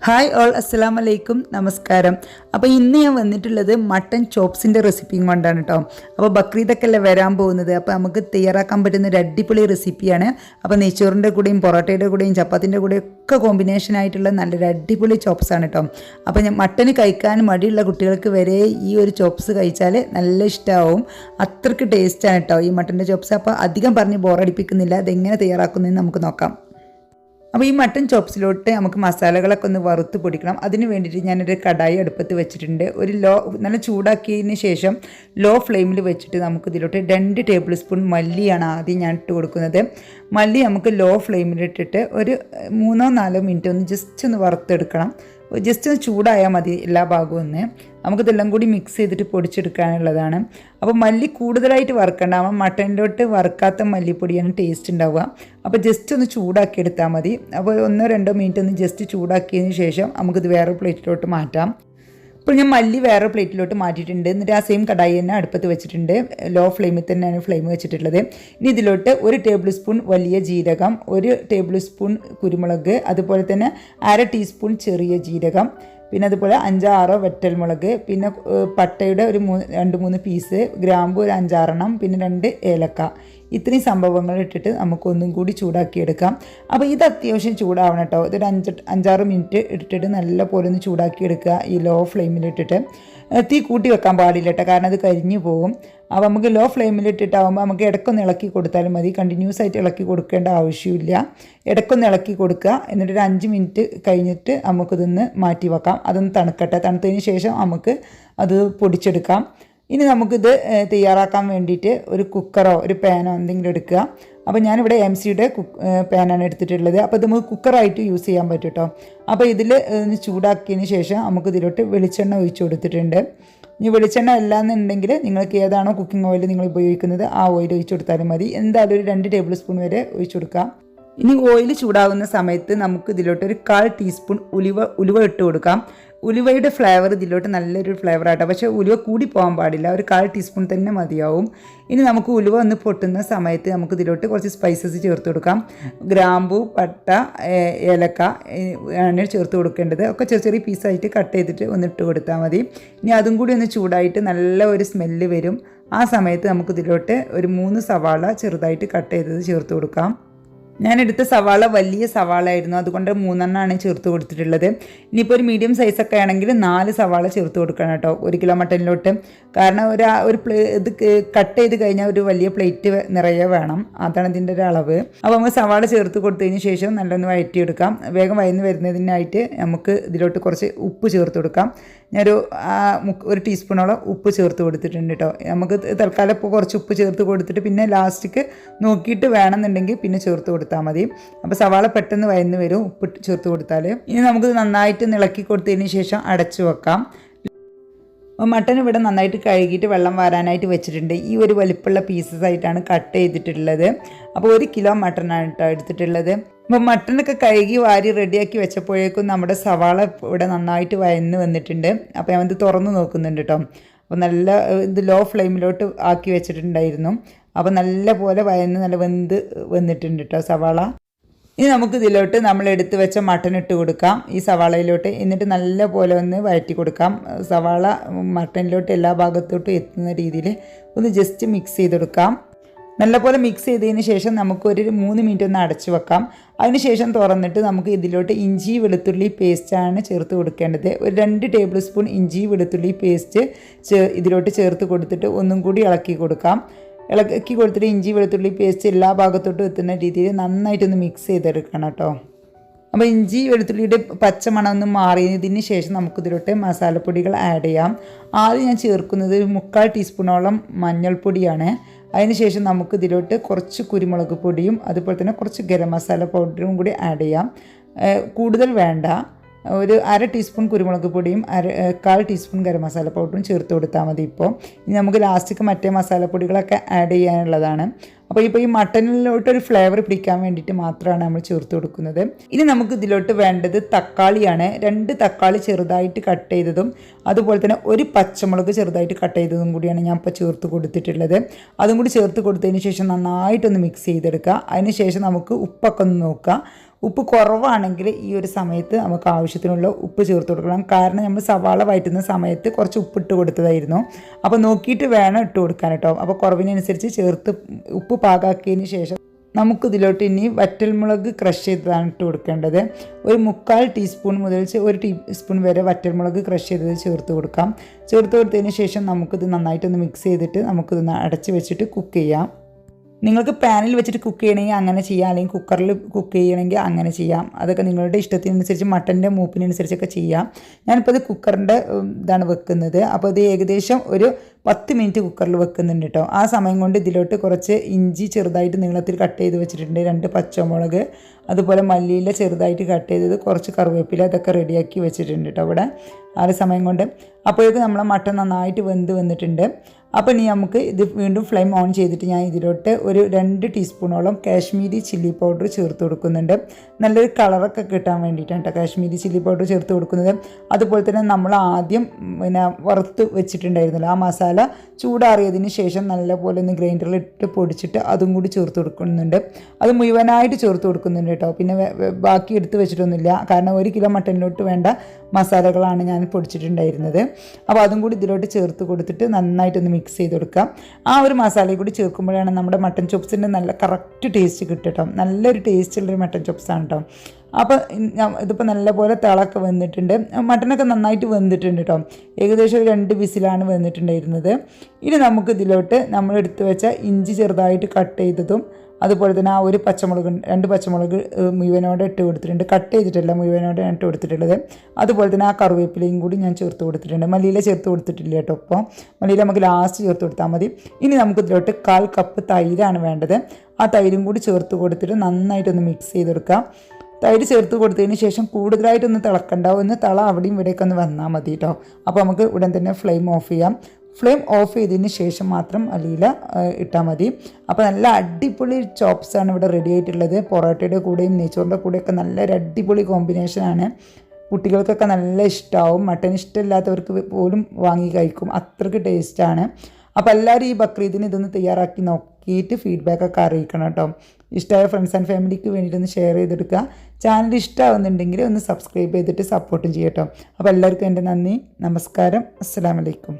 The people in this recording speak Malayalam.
ഹായ് ഓൾ, അസ്സലാമു അലൈക്കും, നമസ്കാരം. അപ്പോൾ ഇന്ന് ഞാൻ വന്നിട്ടുള്ളത് മട്ടൻ ചോപ്സിൻ്റെ റെസിപ്പിയും കൊണ്ടാണ് കേട്ടോ. അപ്പോൾ ബക്രീദൊക്കെ അല്ലേ വരാൻ പോകുന്നത്. അപ്പോൾ നമുക്ക് തയ്യാറാക്കാൻ പറ്റുന്ന ഒരു അടിപൊളി റെസിപ്പിയാണ്. അപ്പോൾ നെയ്ച്ചോറിൻ്റെ കൂടെയും പൊറോട്ടയുടെ കൂടെയും ചപ്പാത്തിൻ്റെ കൂടെയും ഒക്കെ കോമ്പിനേഷൻ ആയിട്ടുള്ള നല്ലൊരു അടിപൊളി ചോപ്സ് ആണ് കേട്ടോ. അപ്പോൾ ഞാൻ മട്ടന് കഴിക്കാൻ മടിയുള്ള കുട്ടികൾക്ക് വരെ ഈ ഒരു ചോപ്സ് കഴിച്ചാൽ നല്ല ഇഷ്ടമാവും. അത്രയ്ക്ക് ടേസ്റ്റാണ് കേട്ടോ ഈ മട്ടൻ്റെ ചോപ്സ്. അപ്പോൾ അധികം പറഞ്ഞ് ബോറടിപ്പിക്കുന്നില്ല, അതെങ്ങനെ തയ്യാറാക്കുന്നതെന്ന് നമുക്ക് നോക്കാം. അപ്പോൾ ഈ മട്ടൻ ചോപ്സിലോട്ട് നമുക്ക് മസാലകളൊക്കെ ഒന്ന് വറുത്ത് പൊടിക്കണം. അതിന് വേണ്ടിയിട്ട് ഞാനൊരു കടായി അടുപ്പത്ത് വെച്ചിട്ടുണ്ട്. നല്ല ചൂടാക്കിയതിന് ശേഷം ലോ ഫ്ലെയിമിൽ വെച്ചിട്ട് നമുക്ക് ഇതിലോട്ട് 2 ടേബിൾ സ്പൂൺ മല്ലിയാണ് ആദ്യം ഞാൻ ഇട്ട് കൊടുക്കുന്നത്. മല്ലി നമുക്ക് ലോ ഫ്ലെയിമിലിട്ടിട്ട് ഒരു 3-4 മിനിറ്റ് ഒന്ന് ജസ്റ്റ് ഒന്ന് വറുത്തെടുക്കണം. ജസ്റ്റ് ഒന്ന് ചൂടായാൽ മതി എല്ലാ ഭാഗവും ഒന്ന്. നമുക്കിതെല്ലാം കൂടി മിക്സ് ചെയ്തിട്ട് പൊടിച്ചെടുക്കാനുള്ളതാണ്. അപ്പോൾ മല്ലി കൂടുതലായിട്ട് വറുക്കണ്ടാവും. മട്ടനിലോട്ട് വറുക്കാത്ത മല്ലിപ്പൊടിയാണ് ടേസ്റ്റ് ഉണ്ടാവുക. അപ്പോൾ ജസ്റ്റ് ഒന്ന് ചൂടാക്കി എടുത്താൽ മതി. അപ്പോൾ 1-2 മിനിറ്റ് ഒന്ന് ജസ്റ്റ് ചൂടാക്കിയതിന് ശേഷം നമുക്കിത് വേറെ പ്ലേറ്റിലോട്ട് മാറ്റാം. ഇപ്പോൾ ഞാൻ മല്ലി വേറെ പ്ലേറ്റിലോട്ട് മാറ്റിയിട്ടുണ്ട്. എന്നിട്ട് ആ സെയിം കടായി തന്നെ അടുപ്പത്ത് വെച്ചിട്ടുണ്ട്. ലോ ഫ്ലെയിമിൽ തന്നെയാണ് ഫ്ലെയിം വെച്ചിട്ടുള്ളത്. ഇനി ഇതിലോട്ട് 1 ടേബിൾ സ്പൂൺ വലിയ ജീരകം, 1 ടേബിൾ സ്പൂൺ കുരുമുളക്, അതുപോലെ തന്നെ 1/2 ടീസ്പൂൺ ചെറിയ ജീരകം, പിന്നെ അതുപോലെ 5-6 വറ്റൽമുളക്, പിന്നെ പട്ടയുടെ ഒരു 2-3 പീസ്, ഗ്രാമ്പു ഒരു 5-6 പിന്നെ 2 ഏലക്ക. ഇത്രയും സംഭവങ്ങൾ ഇട്ടിട്ട് നമുക്കൊന്നും കൂടി ചൂടാക്കിയെടുക്കാം. അപ്പോൾ ഇത് അത്യാവശ്യം ചൂടാവണം കേട്ടോ. ഇതൊരു 5-6 മിനിറ്റ് ഇട്ടിട്ട് നല്ല പോലെ ഒന്ന് ചൂടാക്കിയെടുക്കുക. ഈ ലോ ഫ്ലെയിമിലിട്ടിട്ട് തീ കൂട്ടി വെക്കാൻ പാടില്ല കേട്ടോ, കാരണം അത് കരിഞ്ഞു പോകും. അപ്പോൾ നമുക്ക് ലോ ഫ്ലെയിമിലിട്ടിട്ടാകുമ്പോൾ നമുക്ക് ഇടയ്ക്കൊന്ന് ഇളക്കി കൊടുത്താലും മതി. കണ്ടിന്യൂസ് ആയിട്ട് ഇളക്കി കൊടുക്കേണ്ട ആവശ്യമില്ല. ഇടയ്ക്കൊന്ന് ഇളക്കി കൊടുക്കുക. എന്നിട്ടൊരു 5 മിനിറ്റ് കഴിഞ്ഞിട്ട് നമുക്കിതൊന്ന് മാറ്റി വെക്കാം. അതൊന്ന് തണുക്കട്ടെ. തണുത്തതിന് ശേഷം നമുക്ക് അത് പൊടിച്ചെടുക്കാം. ഇനി നമുക്കിത് തയ്യാറാക്കാൻ വേണ്ടിയിട്ട് ഒരു കുക്കറോ ഒരു പാനോ എന്തെങ്കിലും എടുക്കുക. അപ്പോൾ ഞാനിവിടെ MCയുടെ പാനാണ് എടുത്തിട്ടുള്ളത്. അപ്പോൾ ഇത് നമുക്ക് കുക്കറായിട്ട് യൂസ് ചെയ്യാൻ പറ്റും കേട്ടോ. അപ്പോൾ ഇതിൽ ചൂടാക്കിയതിന് ശേഷം നമുക്ക് ഇതിലോട്ട് വെളിച്ചെണ്ണ ഒഴിച്ച് കൊടുത്തിട്ടുണ്ട്. ഇനി വെളിച്ചെണ്ണ അല്ലാന്നുണ്ടെങ്കിൽ നിങ്ങൾക്ക് ഏതാണോ കുക്കിംഗ് ഓയിൽ നിങ്ങൾ ഉപയോഗിക്കുന്നത് ആ ഓയിൽ ഒഴിച്ച് കൊടുത്താലും മതി. എന്തായാലും ഒരു 2 ടേബിൾ സ്പൂൺ വരെ ഒഴിച്ച് കൊടുക്കാം. ഇനി ഓയിൽ ചൂടാകുന്ന സമയത്ത് നമുക്ക് ഇതിലോട്ട് ഒരു 1/4 ടീസ്പൂൺ ഉലുവ ഇട്ട് കൊടുക്കാം. ഉലുവയുടെ ഫ്ലേവർ ഇതിലോട്ട് നല്ലൊരു ഫ്ലേവർ ആട്ടോ. പക്ഷേ ഉലുവ കൂടി പോകാൻ പാടില്ല, ഒരു 1/4 ടീസ്പൂൺ തന്നെ മതിയാവും. ഇനി നമുക്ക് ഉലുവ ഒന്ന് പൊട്ടുന്ന സമയത്ത് നമുക്ക് ഇതിലോട്ട് കുറച്ച് സ്പൈസസ് ചേർത്ത് കൊടുക്കാം. ഗ്രാമ്പു, പട്ട, ഏലക്ക ആണ് ചേർത്ത് കൊടുക്കേണ്ടത്. ഒക്കെ ചെറിയ ചെറിയ പീസായിട്ട് കട്ട് ചെയ്തിട്ട് ഒന്ന് ഇട്ട് കൊടുത്താൽ മതി. ഇനി അതും കൂടി ഒന്ന് ചൂടായിട്ട് നല്ല ഒരു സ്മെല്ല് വരും. ആ സമയത്ത് നമുക്ക് ഇതിലോട്ട് ഒരു 3 സവാള ചെറുതായിട്ട് കട്ട് ചെയ്തത് ചേർത്ത് കൊടുക്കാം. ഞാനെടുത്ത സവാള വലിയ സവാള ആയിരുന്നു, അതുകൊണ്ട് 3 എണ്ണമാണ് ചേർത്ത് കൊടുത്തിട്ടുള്ളത്. ഇനിയിപ്പോൾ ഒരു മീഡിയം സൈസൊക്കെ ആണെങ്കിൽ 4 സവാള ചേർത്ത് കൊടുക്കണം കേട്ടോ 1 കിലോ മട്ടനിലോട്ട്. കാരണം ഇത് കട്ട് ചെയ്ത് കഴിഞ്ഞാൽ ഒരു വലിയ പ്ലേറ്റ് നിറയെ വേണം, അതാണ് ഇതിൻ്റെ ഒരു അളവ്. അപ്പോൾ നമുക്ക് സവാള ചേർത്ത് കൊടുത്തതിന് ശേഷം നല്ലൊന്ന് വഴറ്റിയെടുക്കാം. വേഗം വഴന്ന് വരുന്നതിനായിട്ട് നമുക്ക് ഇതിലോട്ട് കുറച്ച് ഉപ്പ് ചേർത്ത് കൊടുക്കാം. ഞാനൊരു 1 ടീസ്പൂണോളം ഉപ്പ് ചേർത്ത് കൊടുത്തിട്ടുണ്ട് കേട്ടോ. നമുക്ക് തൽക്കാലം ഇപ്പോൾ കുറച്ച് ഉപ്പ് ചേർത്ത് കൊടുത്തിട്ട് പിന്നെ ലാസ്റ്റിക്ക് നോക്കിയിട്ട് വേണമെന്നുണ്ടെങ്കിൽ പിന്നെ ചേർത്ത് കൊടുത്താൽ മതി. അപ്പോൾ സവാള പെട്ടെന്ന് വഴന്ന് വരും ഉപ്പ് ചേർത്ത് കൊടുത്താൽ. ഇനി നമുക്ക് നന്നായിട്ട് ഇളക്കി കൊടുത്തതിന് ശേഷം അടച്ചു വെക്കാം. മട്ടൻ ഇവിടെ നന്നായിട്ട് കഴുകിയിട്ട് വെള്ളം വാരാനായിട്ട് വെച്ചിട്ടുണ്ട്. ഈ ഒരു വലിപ്പമുള്ള പീസസ് ആയിട്ടാണ് കട്ട് ചെയ്തിട്ടുള്ളത്. അപ്പോൾ 1 കിലോ മട്ടനാണ് കേട്ടോ എടുത്തിട്ടുള്ളത്. അപ്പോൾ മട്ടനൊക്കെ കഴുകി വാരി റെഡിയാക്കി വെച്ചപ്പോഴേക്കും നമ്മുടെ സവാള ഇവിടെ നന്നായിട്ട് വഴന്ന് വന്നിട്ടുണ്ട്. അപ്പോൾ ഞാൻ ഇത് തുറന്ന് നോക്കുന്നുണ്ട് കേട്ടോ. അപ്പോൾ നല്ല ഇത് ലോ ഫ്ലെയിമിലോട്ട് ആക്കി വെച്ചിട്ടുണ്ടായിരുന്നു. അപ്പോൾ നല്ല പോലെ വഴന്ന് നല്ല വെന്ത് വന്നിട്ടുണ്ട് കേട്ടോ സവാള. ഇനി നമുക്ക് ഇതിലോട്ട് നമ്മൾ എടുത്ത് വെച്ച മട്ടൻ ഇട്ട് കൊടുക്കാം ഈ സവാളയിലോട്ട്. എന്നിട്ട് നല്ല പോലെ ഒന്ന് വഴറ്റി കൊടുക്കാം. സവാള മട്ടനിലോട്ട് എല്ലാ ഭാഗത്തോട്ടും എത്തുന്ന രീതിയിൽ ഒന്ന് ജസ്റ്റ് മിക്സ് ചെയ്ത് കൊടുക്കാം. നല്ലപോലെ മിക്സ് ചെയ്തതിന് ശേഷം നമുക്കൊരു 3 മിനിറ്റ് ഒന്ന് അടച്ചു വെക്കാം. അതിനുശേഷം തുറന്നിട്ട് നമുക്ക് ഇതിലോട്ട് ഇഞ്ചി വെളുത്തുള്ളി പേസ്റ്റാണ് ചേർത്ത് കൊടുക്കേണ്ടത്. ഒരു 2 ടേബിൾ സ്പൂൺ ഇഞ്ചി വെളുത്തുള്ളി പേസ്റ്റ് ഇതിലോട്ട് ചേർത്ത് കൊടുത്തിട്ട് ഒന്നും കൂടി ഇളക്കി കൊടുക്കാം. ഇളക്കി കൊടുത്തിട്ട് ഇഞ്ചി വെളുത്തുള്ളി പേസ്റ്റ് എല്ലാ ഭാഗത്തോട്ടും എത്തുന്ന രീതിയിൽ നന്നായിട്ടൊന്ന് മിക്സ് ചെയ്തെടുക്കണം കേട്ടോ. അപ്പോൾ ഇഞ്ചി വെളുത്തുള്ളിയുടെ പച്ചമണം ഒന്ന് മാറിയതിന് ശേഷം നമുക്കിതിലോട്ട് മസാലപ്പൊടികൾ ആഡ് ചെയ്യാം. ആദ്യം ഞാൻ ചേർക്കുന്നത് 3/4 ടീസ്പൂണോളം മഞ്ഞൾപ്പൊടിയാണ്. അതിനുശേഷം നമുക്കിതിലോട്ട് കുറച്ച് കുരുമുളക് പൊടിയും അതുപോലെ തന്നെ കുറച്ച് ഗരം മസാല പൗഡറും കൂടി ആഡ് ചെയ്യാം. കൂടുതൽ വേണ്ട. ഒരു 1/2 ടീസ്പൂൺ കുരുമുളക് പൊടിയും 1/4 ടീസ്പൂൺ ഗരം മസാല പൗഡറും ചേർത്ത് കൊടുത്താൽ മതി. ഇപ്പോൾ ഇനി നമുക്ക് ലാസ്റ്റിക്ക് മറ്റേ മസാലപ്പൊടികളൊക്കെ ആഡ് ചെയ്യാനുള്ളതാണ്. അപ്പോൾ ഇപ്പോൾ ഈ മട്ടനിലോട്ടൊരു ഫ്ലേവർ പിടിക്കാൻ വേണ്ടിയിട്ട് മാത്രമാണ് നമ്മൾ ചേർത്ത് കൊടുക്കുന്നത്. ഇനി നമുക്ക് ഇതിലോട്ട് വേണ്ടത് തക്കാളിയാണ്. 2 തക്കാളി ചെറുതായിട്ട് കട്ട് ചെയ്തതും അതുപോലെ തന്നെ 1 പച്ചമുളക് ചെറുതായിട്ട് കട്ട് ചെയ്തതും കൂടിയാണ് ഞാൻ ഇപ്പോൾ ചേർത്ത് കൊടുത്തിട്ടുള്ളത്. അതും കൂടി ചേർത്ത് കൊടുത്തതിന് ശേഷം നന്നായിട്ടൊന്ന് മിക്സ് ചെയ്തെടുക്കുക. അതിന് ശേഷം നമുക്ക് ഉപ്പൊക്കെ ഒന്ന് നോക്കുക. ഉപ്പ് കുറവാണെങ്കിൽ ഈ ഒരു സമയത്ത് നമുക്ക് ആവശ്യത്തിനുള്ള ഉപ്പ് ചേർത്ത് കൊടുക്കണം. കാരണം നമ്മൾ സവാള വഴറ്റുന്ന സമയത്ത് കുറച്ച് ഉപ്പിട്ട് കൊടുത്തതായിരുന്നു. അപ്പോൾ നോക്കിയിട്ട് വേണം ഇട്ട് കൊടുക്കാൻ കേട്ടോ. അപ്പോൾ കുറവിനനുസരിച്ച് ചേർത്ത് ഉപ്പ് പാകാക്കിയതിന് ശേഷം നമുക്കിതിലോട്ട് ഇനി വറ്റൽമുളക് ക്രഷ് ചെയ്തതാണ് ഇട്ട് കൊടുക്കേണ്ടത്. ഒരു 3/4 ടീസ്പൂൺ മുതൽ 1 ടീസ്പൂൺ വരെ വറ്റൽമുളക് ക്രഷ് ചെയ്തത് ചേർത്ത് കൊടുക്കാം. ചേർത്ത് കൊടുത്തതിന് ശേഷം നമുക്കിത് നന്നായിട്ടൊന്ന് മിക്സ് ചെയ്തിട്ട് നമുക്കിതൊന്ന് അടച്ച് വെച്ചിട്ട് കുക്ക് ചെയ്യാം. നിങ്ങൾക്ക് പാനിൽ വെച്ചിട്ട് കുക്ക് ചെയ്യണമെങ്കിൽ അങ്ങനെ ചെയ്യാം, അല്ലെങ്കിൽ കുക്കറിൽ കുക്ക് ചെയ്യണമെങ്കിൽ അങ്ങനെ ചെയ്യാം. അതൊക്കെ നിങ്ങളുടെ ഇഷ്ടത്തിനനുസരിച്ച് മട്ടൻ്റെ മൂപ്പിനനുസരിച്ചൊക്കെ ചെയ്യാം. ഞാനിപ്പോൾ ഇത് കുക്കറിൻ്റെ ഇതാണ് വെക്കുന്നത്. അപ്പോൾ ഇത് ഏകദേശം ഒരു 10 മിനിറ്റ് കുക്കറിൽ വെക്കുന്നുണ്ട് കേട്ടോ. ആ സമയം കൊണ്ട് ഇതിലോട്ട് കുറച്ച് ഇഞ്ചി ചെറുതായിട്ട് നീളത്തിൽ കട്ട് ചെയ്ത് വെച്ചിട്ടുണ്ട്, 2 പച്ചമുളക്, അതുപോലെ മല്ലിയില ചെറുതായിട്ട് കട്ട് ചെയ്തത്, കുറച്ച് കറിവേപ്പില, അതൊക്കെ റെഡിയാക്കി വെച്ചിട്ടുണ്ട് കേട്ടോ ഇവിടെ ആ ഒരു സമയം കൊണ്ട്. അപ്പോഴേക്കും നമ്മളെ മട്ടൻ നന്നായിട്ട് വെന്ത് വന്നിട്ടുണ്ട്. അപ്പോൾ ഇനി നമുക്ക് ഇത് വീണ്ടും ഫ്ലെയിം ഓൺ ചെയ്തിട്ട് ഞാൻ ഇതിലോട്ട് ഒരു 2 ടീസ്പൂണോളം കാശ്മീരി ചില്ലി പൗഡർ ചേർത്ത് കൊടുക്കുന്നുണ്ട്. നല്ലൊരു കളറൊക്കെ കിട്ടാൻ വേണ്ടിയിട്ടാണ് കേട്ടോ കാശ്മീരി ചില്ലി പൗഡർ ചേർത്ത് കൊടുക്കുന്നത്. അതുപോലെ തന്നെ നമ്മൾ ആദ്യം വറുത്ത് വെച്ചിട്ടുണ്ടായിരുന്നല്ലോ ആ മസാല ചൂടാറിയതിന് ശേഷം നല്ലപോലെ ഒന്ന് ഗ്രൈൻഡറിൽ ഇട്ട് പൊടിച്ചിട്ട് അതും കൂടി ചേർത്ത് കൊടുക്കുന്നുണ്ട്. അത് മുഴുവനായിട്ട് ചേർത്ത് കൊടുക്കുന്നുണ്ട് കേട്ടോ. പിന്നെ ബാക്കി എടുത്ത് വെച്ചിട്ടൊന്നുമില്ല, കാരണം 1 കിലോ മട്ടനിലോട്ട് വേണ്ട മസാലകളാണ് ഞാൻ പൊടിച്ചിട്ടുണ്ടായിരുന്നത്. അപ്പോൾ അതും കൂടി ഇതിലോട്ട് ചേർത്ത് കൊടുത്തിട്ട് നന്നായിട്ടൊന്ന് മിക്സ് ചെയ്ത് കൊടുക്കാം. ആ ഒരു മസാലയും കൂടി ചേർക്കുമ്പോഴാണ് നമ്മുടെ മട്ടൻ ചോപ്സിൻ്റെ നല്ല കറക്റ്റ് ടേസ്റ്റ് കിട്ടും കേട്ടോ. നല്ലൊരു ടേസ്റ്റുള്ളൊരു മട്ടൻ ചോപ്സാണ് കേട്ടോ. അപ്പോൾ ഇതിപ്പോൾ നല്ലപോലെ തിളക്കെ വന്നിട്ടുണ്ട്, മട്ടനൊക്കെ നന്നായിട്ട് വെന്തിട്ടുണ്ട് കേട്ടോ. ഏകദേശം ഒരു 2 വിസിലാണ് വന്നിട്ടുണ്ടായിരുന്നത്. ഇനി നമുക്ക് ഇതിലോട്ട് നമ്മൾ എടുത്ത് വെച്ച ഇഞ്ചി ചെറുതായിട്ട് കട്ട് ചെയ്തതും, അതുപോലെ തന്നെ ആ ഒരു പച്ചമുളക് 2 പച്ചമുളക് മുഴുവനോടെ ഇട്ട് കൊടുത്തിട്ടുണ്ട്, കട്ട് ചെയ്തിട്ടല്ല മുഴുവനോടെ ഇട്ട് കൊടുത്തിട്ടുള്ളത്. അതുപോലെ തന്നെ ആ കറിവേപ്പിലയും കൂടി ഞാൻ ചേർത്ത് കൊടുത്തിട്ടുണ്ട്. മല്ലിയില ചേർത്ത് കൊടുത്തിട്ടില്ല കേട്ടോ. അപ്പോൾ മല്ലിയില നമുക്ക് ലാസ്റ്റ് ചേർത്ത് കൊടുത്താൽ മതി. ഇനി നമുക്ക് ഇതിലോട്ട് 1/4 കപ്പ് തൈരാണ് വേണ്ടത്. ആ തൈരും കൂടി ചേർത്ത് കൊടുത്തിട്ട് നന്നായിട്ടൊന്ന് മിക്സ് ചെയ്തെടുക്കാം. തൈര് ചേർത്ത് കൊടുത്തതിന് ശേഷം കൂടുതലായിട്ടൊന്ന് തിളക്കണ്ട, ഒന്ന് തള അവിടെയും ഇവിടെയൊക്കെ ഒന്ന് വന്നാൽ മതി കേട്ടോ. അപ്പോൾ നമുക്ക് ഉടൻ തന്നെ ഫ്ലെയിം ഓഫ് ചെയ്യാം. ഫ്ലെയിം ഓഫ് ചെയ്തതിന് ശേഷം മാത്രം മല്ലിയില ഇട്ടാൽ മതി. അപ്പോൾ നല്ല അടിപൊളി ചോപ്സാണ് ഇവിടെ റെഡി ആയിട്ടുള്ളത്. പൊറോട്ടയുടെ കൂടെയും നെയ്ച്ചോറിൻ്റെ കൂടെയൊക്കെ നല്ലൊരു അടിപൊളി കോമ്പിനേഷനാണ്. കുട്ടികൾക്കൊക്കെ നല്ല ഇഷ്ടമാവും. മട്ടൻ ഇഷ്ടമില്ലാത്തവർക്ക് പോലും വാങ്ങി കഴിക്കും, അത്രയ്ക്ക് ടേസ്റ്റാണ്. അപ്പോൾ എല്ലാവരും ഈ ബക്രീദിന് ഇതൊന്ന് തയ്യാറാക്കി നോക്കിയിട്ട് ഫീഡ്ബാക്കൊക്കെ അറിയിക്കണം കേട്ടോ. ഇഷ്ടമായ ഫ്രണ്ട്സ് ആൻഡ് ഫാമിലിക്ക് വേണ്ടിയിട്ടൊന്ന് ഷെയർ ചെയ്തെടുക്കുക. ചാനൽ ഇഷ്ടമാവുന്നുണ്ടെങ്കിൽ ഒന്ന് സബ്സ്ക്രൈബ് ചെയ്തിട്ട് സപ്പോർട്ടും ചെയ്യട്ടോ. അപ്പോൾ എല്ലാവർക്കും എൻ്റെ നന്ദി, നമസ്കാരം, അസ്സലാമു അലൈക്കും.